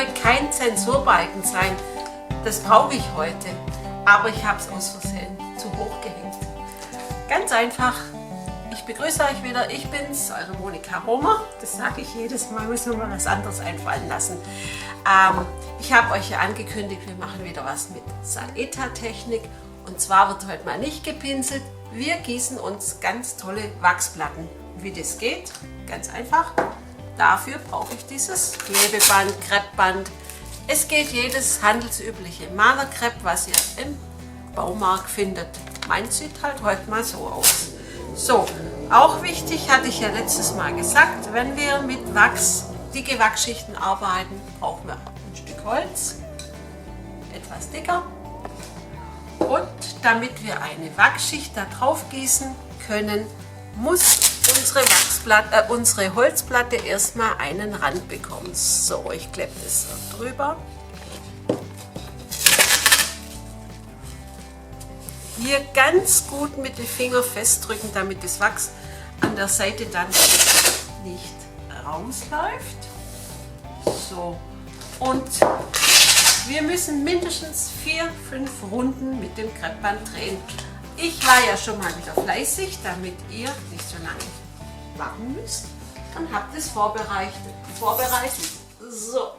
heute kein Zensurbalken sein. Das brauche ich heute. Aber ich habe es aus Versehen zu hoch gehängt. Ganz einfach. Ich begrüße euch wieder. Ich bin's, eure Monika Romer. Das sage ich jedes Mal, muss mir mal was anderes einfallen lassen. Ich habe euch ja angekündigt, wir machen wieder was mit Saeta-Technik. Und zwar wird heute mal nicht gepinselt. Wir gießen uns ganz tolle Wachsplatten. Wie das geht? Ganz einfach. Dafür brauche ich dieses Klebeband, Kreppband. Es geht jedes handelsübliche Malerkrepp, was ihr im Baumarkt findet. Meins sieht halt heute mal so aus. So, auch wichtig, hatte ich ja letztes Mal gesagt, wenn wir mit Wachs, dicke Wachsschichten arbeiten, brauchen wir ein Stück Holz, etwas dicker. Und damit wir eine Wachsschicht da drauf gießen können, muss unsere Holzplatte erstmal einen Rand bekommen. So, ich klebe das so drüber. Hier ganz gut mit den Fingern festdrücken, damit das Wachs an der Seite dann nicht rausläuft. So, und wir müssen mindestens 4-5 Runden mit dem Kreppband drehen. Ich war ja schon mal wieder fleißig, damit ihr nicht so lange warten müsst. Und habt es vorbereitet. So,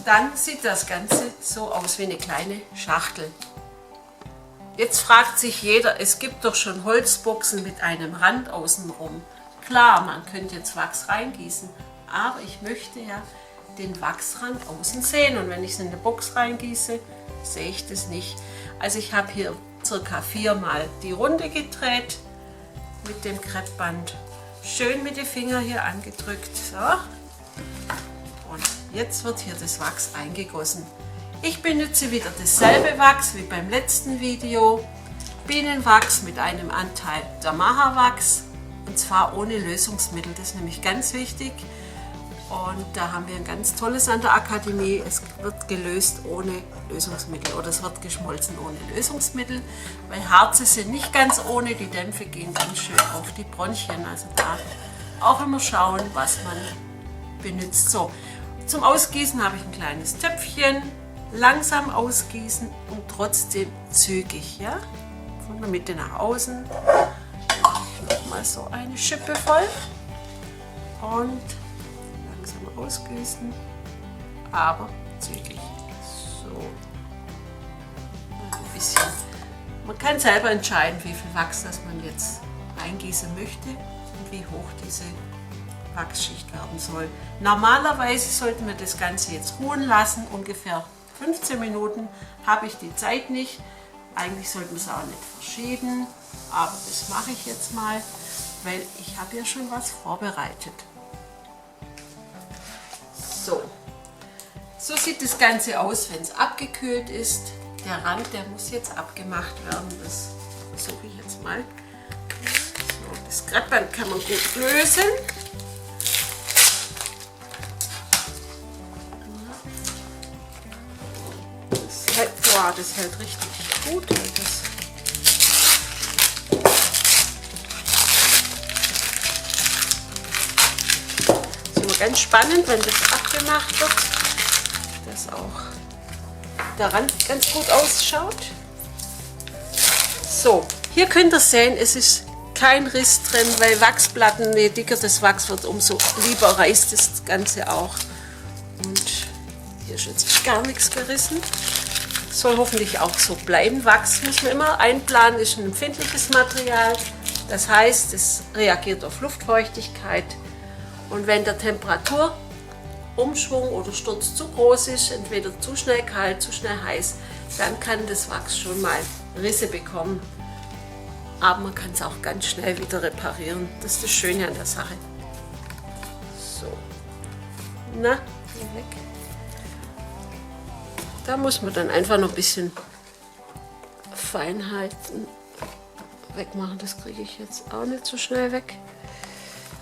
dann sieht das Ganze so aus wie eine kleine Schachtel. Jetzt fragt sich jeder, es gibt doch schon Holzboxen mit einem Rand außenrum. Klar, man könnte jetzt Wachs reingießen, aber ich möchte ja den Wachsrand außen sehen. Und wenn ich es in eine Box reingieße, sehe ich das nicht. Also ich habe hier circa 4-mal die Runde gedreht mit dem Kreppband. Schön mit den Fingern hier angedrückt. So. Und jetzt wird hier das Wachs eingegossen. Ich benutze wieder dasselbe Wachs wie beim letzten Video. Bienenwachs mit einem Anteil Yamaha-Wachs. Und zwar ohne Lösungsmittel. Das ist nämlich ganz wichtig. Und da haben wir ein ganz tolles an der Akademie. Es wird gelöst ohne Lösungsmittel oder es wird geschmolzen ohne Lösungsmittel. Weil Harze sind nicht ganz ohne, die Dämpfe gehen ganz schön auf die Bronchien. Also da auch immer schauen, was man benutzt. So, zum Ausgießen habe ich ein kleines Töpfchen. Langsam ausgießen und trotzdem zügig. Ja? Von der Mitte nach außen. Nochmal so eine Schippe voll. Und ausgießen, aber zügig. So. Ein bisschen. Man kann selber entscheiden, wie viel Wachs das man jetzt reingießen möchte und wie hoch diese Wachsschicht werden soll. Normalerweise sollten wir das Ganze jetzt ruhen lassen, ungefähr 15 Minuten. Habe ich die Zeit nicht. Eigentlich sollten wir es auch nicht verschieben, aber das mache ich jetzt mal, weil ich habe ja schon was vorbereitet. So sieht das Ganze aus, wenn es abgekühlt ist. Der Rand, der muss jetzt abgemacht werden. Das versuche ich jetzt mal. So, das Kreppband kann man gut lösen. Das hält richtig gut. Das ist immer ganz spannend, wenn das abgemacht wird, dass auch der Rand ganz gut ausschaut. So, hier könnt ihr sehen, es ist kein Riss drin, weil Wachsplatten, je dicker das Wachs wird, umso lieber reißt das Ganze auch. Und hier ist jetzt gar nichts gerissen. Soll hoffentlich auch so bleiben. Wachs muss man immer einplanen, ist ein empfindliches Material. Das heißt, es reagiert auf Luftfeuchtigkeit. Und wenn der Temperaturumschwung oder Sturz zu groß ist, entweder zu schnell kalt, zu schnell heiß, dann kann das Wachs schon mal Risse bekommen. Aber man kann es auch ganz schnell wieder reparieren. Das ist das Schöne an der Sache. So. Na, hier weg. Da muss man dann einfach noch ein bisschen Feinheiten wegmachen. Das kriege ich jetzt auch nicht so schnell weg.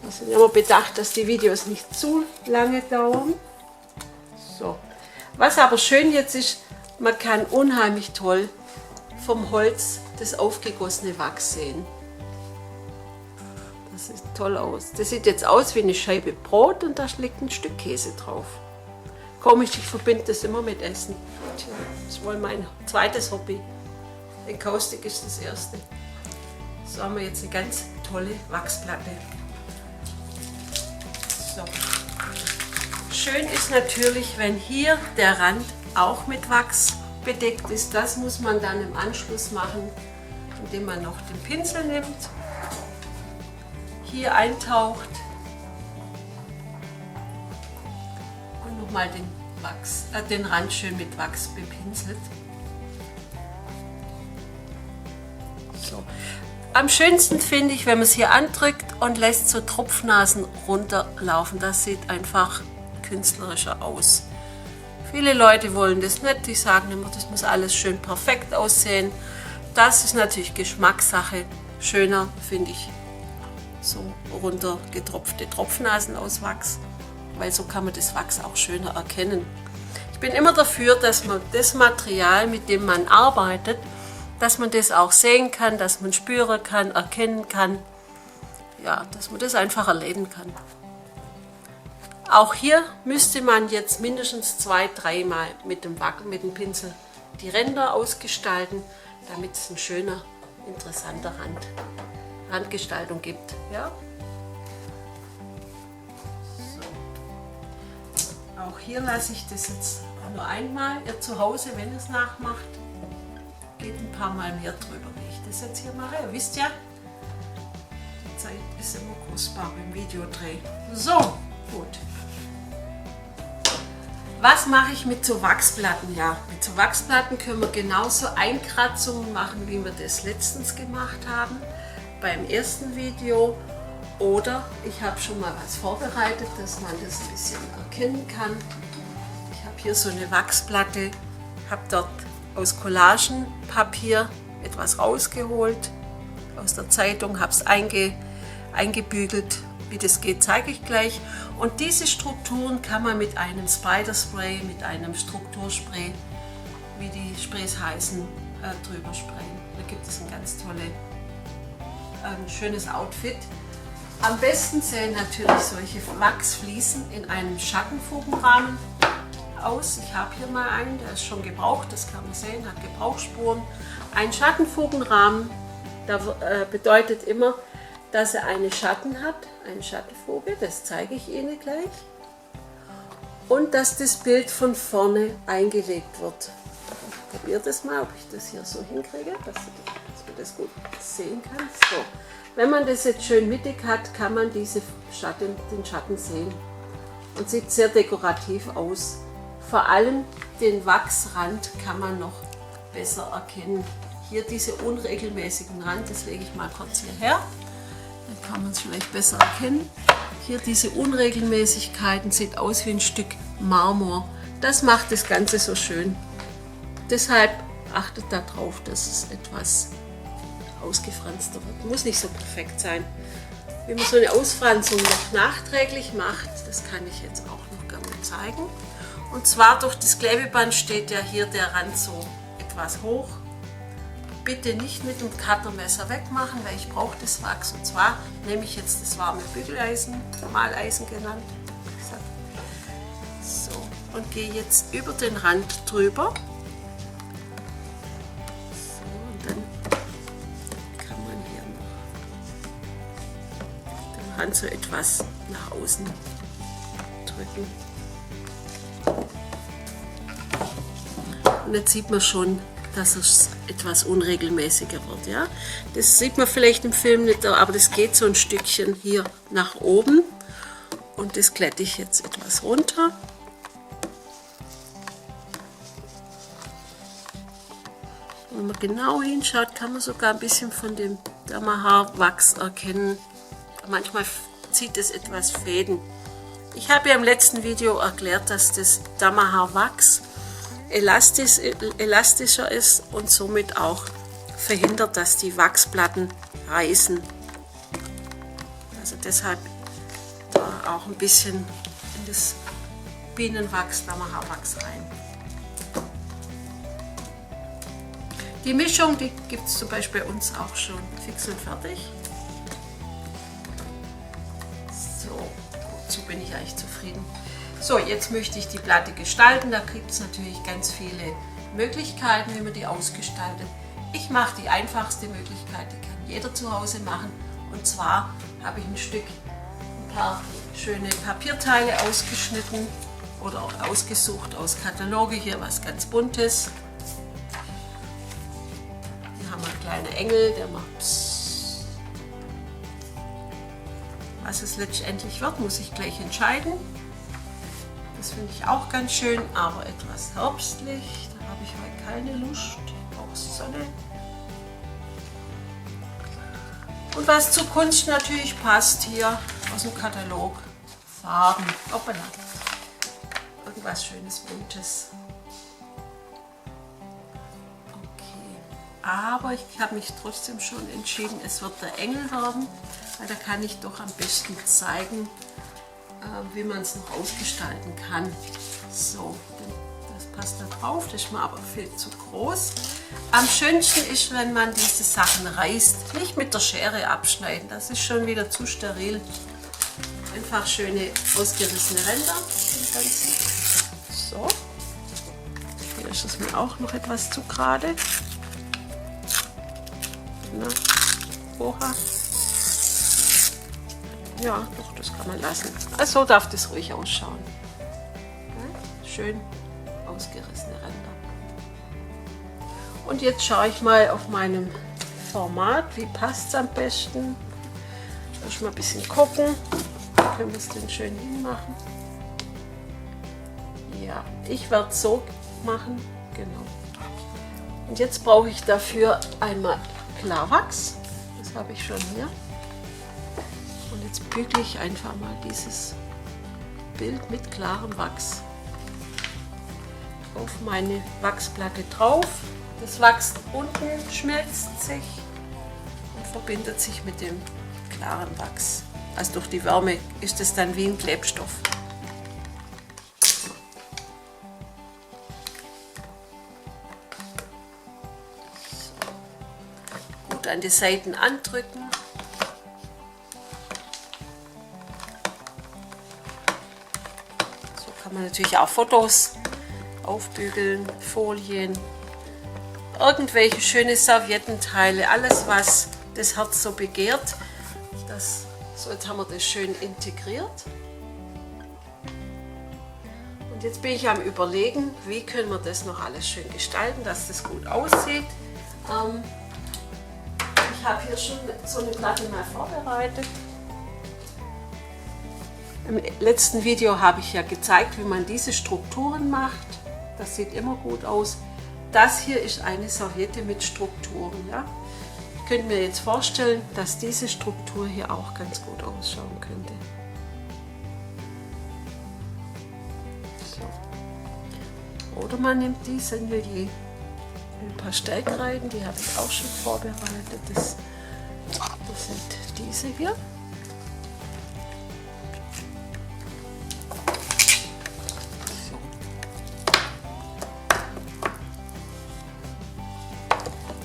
Wir sind immer bedacht, dass die Videos nicht zu lange dauern. So. Was aber schön jetzt ist, man kann unheimlich toll vom Holz das aufgegossene Wachs sehen. Das sieht toll aus. Das sieht jetzt aus wie eine Scheibe Brot und da liegt ein Stück Käse drauf. Komisch, ich verbinde das immer mit Essen. Das ist wohl mein zweites Hobby. Encaustic ist das erste. So haben wir jetzt eine ganz tolle Wachsplatte. So. Schön ist natürlich, wenn hier der Rand auch mit Wachs bedeckt ist. Das muss man dann im Anschluss machen, indem man noch den Pinsel nimmt, hier eintaucht und nochmal den Rand schön mit Wachs bepinselt. So. Am schönsten finde ich, wenn man es hier andrückt und lässt so Tropfnasen runterlaufen. Das sieht einfach künstlerischer aus. Viele Leute wollen das nicht, die sagen immer, das muss alles schön perfekt aussehen. Das ist natürlich Geschmackssache. Schöner finde ich so runtergetropfte Tropfnasen aus Wachs, weil so kann man das Wachs auch schöner erkennen. Ich bin immer dafür, dass man das Material, mit dem man arbeitet, dass man das auch sehen kann, dass man spüren kann, erkennen kann, ja, dass man das einfach erleben kann. Auch hier müsste man jetzt mindestens 2-3 Mal mit dem Pinsel die Ränder ausgestalten, damit es eine schöne, interessante Randgestaltung gibt. Ja? So. Auch hier lasse ich das jetzt nur einmal. Ihr zu Hause, wenn ihr es nachmacht, geht ein paar Mal mehr drüber, wie ich das jetzt hier mache. Ihr wisst ja, die Zeit ist immer kostbar beim Videodreh. So, gut. Was mache ich mit so Wachsplatten? Ja, mit so Wachsplatten können wir genauso Einkratzungen machen, wie wir das letztens gemacht haben beim ersten Video. Oder ich habe schon mal was vorbereitet, dass man das ein bisschen erkennen kann. Ich habe hier so eine Wachsplatte, habe dort aus Collagenpapier etwas rausgeholt aus der Zeitung, habe es eingebügelt. Wie das geht, zeige ich gleich. Und diese Strukturen kann man mit einem Spider-Spray, mit einem Strukturspray, wie die Sprays heißen, drüber sprayen. Da gibt es ein ganz schönes Outfit. Am besten sehen natürlich solche Wachsfliesen in einem Schattenfugenrahmen aus. Ich habe hier mal einen, der ist schon gebraucht, das kann man sehen, hat Gebrauchsspuren. Ein Schattenfugenrahmen, bedeutet immer, dass er einen Schatten hat, einen Schattenvogel, das zeige ich Ihnen gleich. Und dass das Bild von vorne eingelegt wird. Ich probiere das mal, ob ich das hier so hinkriege, dass man das gut sehen kann. So. Wenn man das jetzt schön mittig hat, kann man den Schatten sehen. Und sieht sehr dekorativ aus. Vor allem den Wachsrand kann man noch besser erkennen. Hier diese unregelmäßigen Rand, das lege ich mal kurz hierher. Dann kann man es vielleicht besser erkennen. Hier diese Unregelmäßigkeiten, sieht aus wie ein Stück Marmor. Das macht das Ganze so schön. Deshalb achtet darauf, dass es etwas ausgefranster wird. Muss nicht so perfekt sein. Wie man so eine Ausfranzung noch nachträglich macht, das kann ich jetzt auch noch gerne zeigen. Und zwar durch das Klebeband steht ja hier der Rand so etwas hoch. Bitte nicht mit dem Cuttermesser wegmachen, weil ich brauche das Wachs. Und zwar nehme ich jetzt das warme Bügeleisen, Maleisen genannt. So, und gehe jetzt über den Rand drüber. So, und dann kann man hier noch den Rand so etwas nach außen drücken. Und jetzt sieht man schon, dass es etwas unregelmäßiger wird. Ja? Das sieht man vielleicht im Film nicht, aber das geht so ein Stückchen hier nach oben. Und das glätte ich jetzt etwas runter. Wenn man genau hinschaut, kann man sogar ein bisschen von dem Damahar-Wachs erkennen. Manchmal zieht es etwas Fäden. Ich habe ja im letzten Video erklärt, dass das Damahar-Wachs elastischer ist und somit auch verhindert, dass die Wachsplatten reißen. Also deshalb da auch ein bisschen in das Bienenwachs, Damahar-Wachs rein. Die Mischung, die gibt es zum Beispiel bei uns auch schon fix und fertig. So, so bin ich eigentlich zufrieden. So, jetzt möchte ich die Platte gestalten. Da gibt es natürlich ganz viele Möglichkeiten, wie man die ausgestaltet. Ich mache die einfachste Möglichkeit, die kann jeder zu Hause machen. Und zwar habe ich ein paar schöne Papierteile ausgeschnitten oder auch ausgesucht aus Kataloge. Hier was ganz Buntes. Hier haben wir einen kleinen Engel, der macht Psst. Was es letztendlich wird, muss ich gleich entscheiden. Das finde ich auch ganz schön, aber etwas herbstlich. Da habe ich heute keine Lust. Ich brauche Sonne. Und was zur Kunst natürlich passt, hier aus dem Katalog, Farben, hoppala, irgendwas Schönes, Buntes. Okay, aber ich habe mich trotzdem schon entschieden, es wird der Engel werden, weil da kann ich doch am besten zeigen, wie man es noch ausgestalten kann. So, das passt da drauf, das ist mir aber viel zu groß. Am schönsten ist, wenn man diese Sachen reißt, nicht mit der Schere abschneiden, das ist schon wieder zu steril. Einfach schöne ausgerissene Ränder. So, hier ist es mir auch noch etwas zu gerade. Na, oha. Ja, doch, das kann man lassen. Also so darf das ruhig ausschauen. Ja, schön ausgerissene Ränder. Und jetzt schaue ich mal auf meinem Format, wie passt es am besten. Muss mal ein bisschen gucken. Können wir es denn schön hinmachen? Ja, ich werde es so machen. Genau. Und jetzt brauche ich dafür einmal Klarwachs. Das habe ich schon hier. Und jetzt bügle ich einfach mal dieses Bild mit klarem Wachs auf meine Wachsplatte drauf. Das Wachs unten schmilzt sich und verbindet sich mit dem klaren Wachs. Also durch die Wärme ist es dann wie ein Klebstoff. So. Gut an die Seiten andrücken. So kann man natürlich auch Fotos aufbügeln, Folien, irgendwelche schöne Serviettenteile, alles was das Herz so begehrt. So, jetzt haben wir das schön integriert. Und jetzt bin ich am Überlegen, wie können wir das noch alles schön gestalten, dass das gut aussieht. Ich habe hier schon so eine Platte mal vorbereitet. Im letzten Video habe ich ja gezeigt, wie man diese Strukturen macht. Das sieht immer gut aus. Das hier ist eine Serviette mit Strukturen. Ja? Ich könnte mir jetzt vorstellen, dass diese Struktur hier auch ganz gut ausschauen könnte. So. Oder man nimmt die Sennelier in Pastellkreiden, die habe ich auch schon vorbereitet. Das sind diese hier.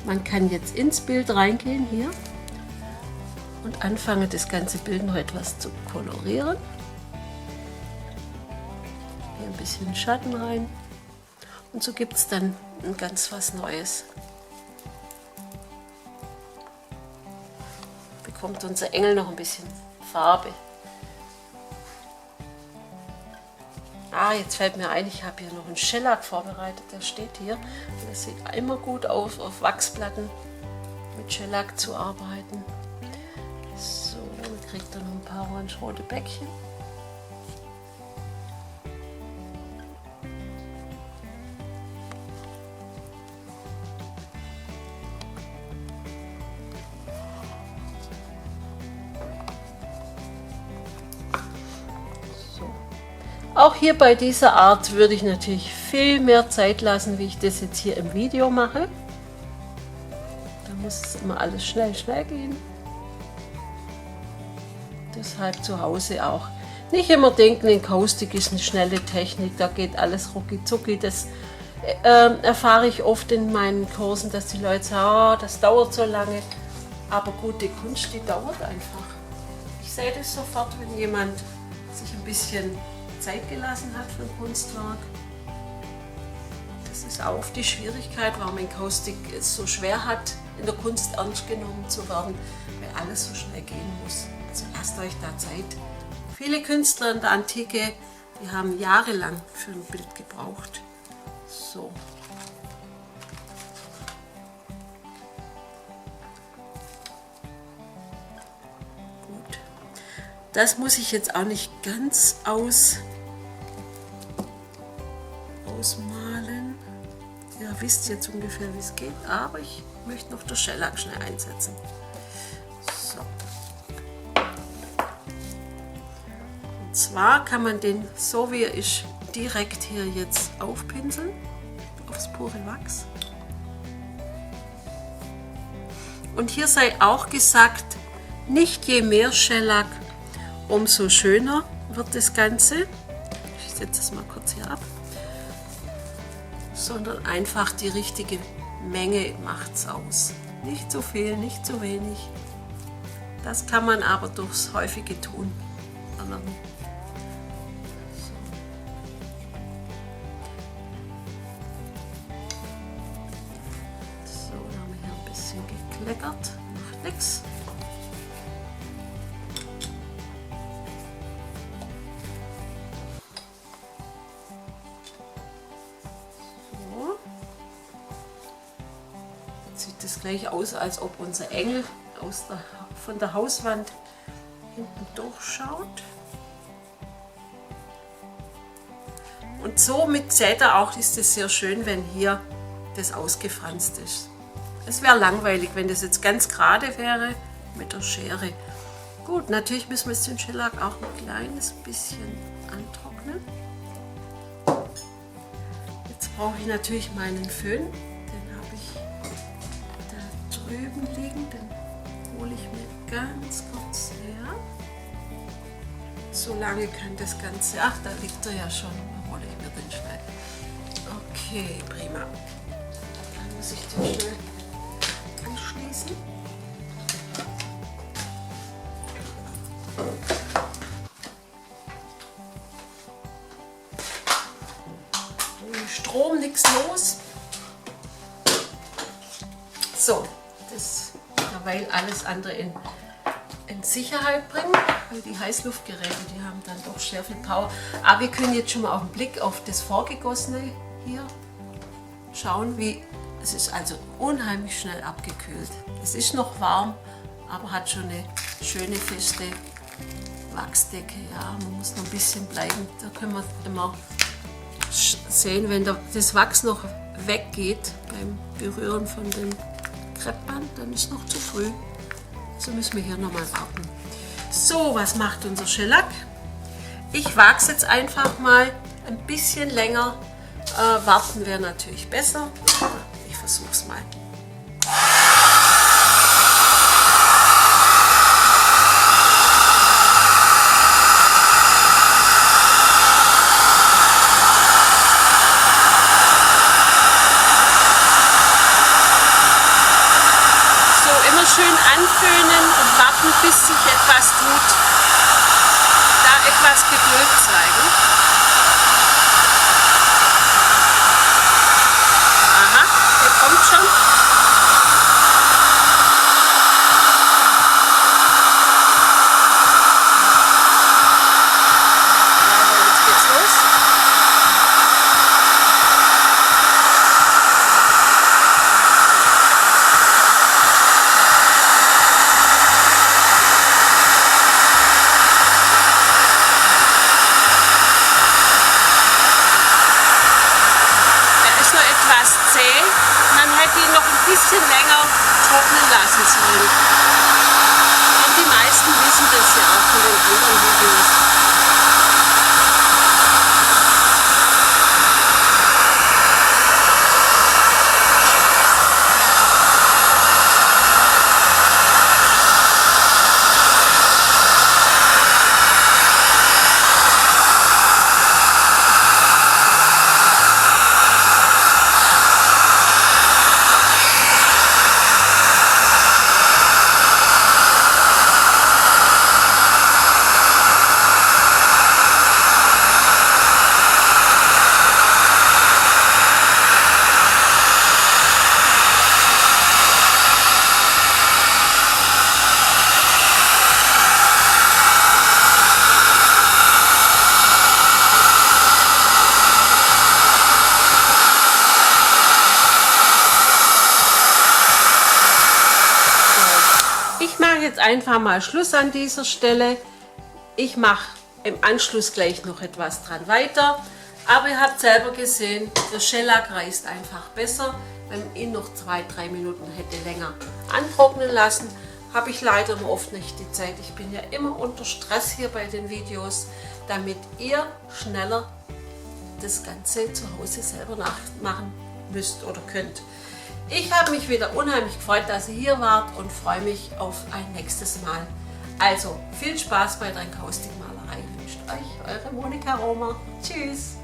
Man kann jetzt ins Bild reingehen hier und anfangen, das ganze Bild noch etwas zu kolorieren. Hier ein bisschen Schatten rein und so gibt es dann ganz was Neues. Bekommt unser Engel noch ein bisschen Farbe. Ah, jetzt fällt mir ein, ich habe hier noch einen Shellac vorbereitet, der steht hier. Und das sieht immer gut aus, auf Wachsplatten mit Shellac zu arbeiten. So, dann kriegt er noch ein paar orange-rote Bäckchen. Auch hier bei dieser Art würde ich natürlich viel mehr Zeit lassen, wie ich das jetzt hier im Video mache. Da muss es immer alles schnell gehen. Deshalb zu Hause auch. Nicht immer denken, ein Kaustik ist eine schnelle Technik, da geht alles rucki zucki. Das erfahre ich oft in meinen Kursen, dass die Leute sagen, oh, das dauert so lange. Aber gute Kunst, die dauert einfach. Ich sehe das sofort, wenn jemand sich ein bisschen Zeit gelassen hat für ein Kunstwerk. Das ist auch die Schwierigkeit, warum Encaustic es so schwer hat, in der Kunst ernst genommen zu werden, weil alles so schnell gehen muss. Also lasst euch da Zeit. Viele Künstler in der Antike, die haben jahrelang für ein Bild gebraucht. So. Gut. Das muss ich jetzt auch nicht ganz ausmalen. Ihr wisst jetzt ungefähr, wie es geht, aber ich möchte noch den Shellac schnell einsetzen. So. Und zwar kann man den, so wie er ist, direkt hier jetzt aufpinseln, aufs pure Wachs. Und hier sei auch gesagt, nicht je mehr Shellac, umso schöner wird das Ganze. Ich setze es mal kurz hier ab. Sondern einfach die richtige Menge macht es aus. Nicht zu viel, nicht zu wenig. Das kann man aber durchs häufige Tun erlernen. So, dann haben wir hier ein bisschen gekleckert. Macht nichts. Sieht das gleich aus, als ob unser Engel von der Hauswand hinten durchschaut. Und somit seht ihr auch, ist es sehr schön, wenn hier das ausgefranst ist. Es wäre langweilig, wenn das jetzt ganz gerade wäre mit der Schere. Gut, natürlich müssen wir jetzt den Shellac auch ein kleines bisschen antrocknen. Jetzt brauche ich natürlich meinen Föhn. Drüben liegen, den hole ich mir ganz kurz her. So lange kann das Ganze, ach, da liegt er ja schon, dann hole ich mir den schnell. Okay, prima. Dann muss ich den schnell anschließen. Ohne Strom nichts los. So. Das derweil alles andere in Sicherheit bringen, weil die Heißluftgeräte, die haben dann doch sehr viel Power. Aber wir können jetzt schon mal auf den Blick auf das Vorgegossene hier schauen, wie es ist also unheimlich schnell abgekühlt. Es ist noch warm, aber hat schon eine schöne feste Wachsdecke. Ja, man muss noch ein bisschen bleiben. Da können wir immer sehen, wenn das Wachs noch weggeht beim Berühren von dem Kreppband, dann ist noch zu früh. So müssen wir hier nochmal warten. So, was macht unser Shellac? Ich wage es jetzt einfach mal ein bisschen länger. Warten wäre natürlich besser. Ich versuche es mal. Schön anföhnen und warten, bis sich etwas tut. Da etwas Geduld zeigen. Aha, der kommt schon. Ja, jetzt geht's los. Bisschen länger trocknen lassen sollen. Und die meisten wissen das ja auch von den anderen Videos. jetzt einfach mal Schluss an dieser Stelle. Ich mache im Anschluss gleich noch etwas dran weiter. Aber ihr habt selber gesehen, der Shellac reißt einfach besser. Wenn man ihn noch 2-3 Minuten hätte länger antrocknen lassen, habe ich leider nur oft nicht die Zeit. Ich bin ja immer unter Stress hier bei den Videos, damit ihr schneller das Ganze zu Hause selber nachmachen müsst oder könnt. Ich habe mich wieder unheimlich gefreut, dass ihr hier wart und freue mich auf ein nächstes Mal. Also viel Spaß bei der Encaustic-Malerei wünscht euch eure Monika Romer. Tschüss!